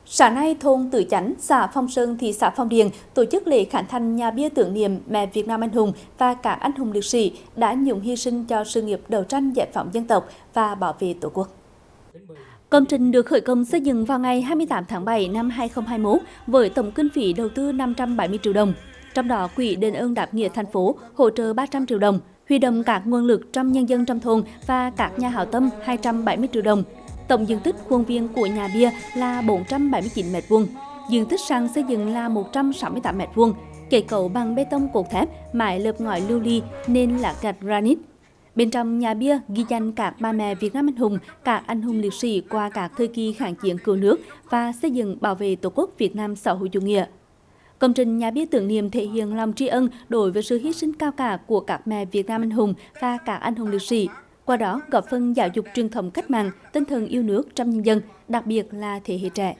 Sáng nay, thôn Tứ Chánh, xã Phong Sơn, thị xã Phong Điền tổ chức lễ khánh thành nhà bia tưởng niệm mẹ Việt Nam anh hùng và các anh hùng liệt sĩ đã anh dũng hy sinh cho sự nghiệp đấu tranh giải phóng dân tộc và bảo vệ Tổ quốc. Công trình được khởi công xây dựng vào ngày 28 tháng 7 năm 2021 với tổng kinh phí đầu tư 570 triệu đồng. Trong đó, Quỹ đền ơn đáp nghĩa thành phố hỗ trợ 300 triệu đồng, huy động các nguồn lực trong nhân dân trong thôn và các nhà hảo tâm 270 triệu đồng. Tổng diện tích khuôn viên của nhà bia là 479 m², diện tích sàn xây dựng là 168 m², kết cấu bằng bê tông cốt thép, mái lợp ngói lưu ly, nền lát gạch granite. Bên trong nhà bia ghi danh các bà mẹ Việt Nam anh hùng, các anh hùng liệt sĩ qua các thời kỳ kháng chiến cứu nước và xây dựng bảo vệ Tổ quốc Việt Nam xã hội chủ nghĩa. Công trình nhà bia tưởng niệm thể hiện lòng tri ân đối với sự hy sinh cao cả của các mẹ Việt Nam anh hùng và các anh hùng liệt sĩ, qua đó góp phần giáo dục truyền thống cách mạng, tinh thần yêu nước trong nhân dân, đặc biệt là thế hệ trẻ.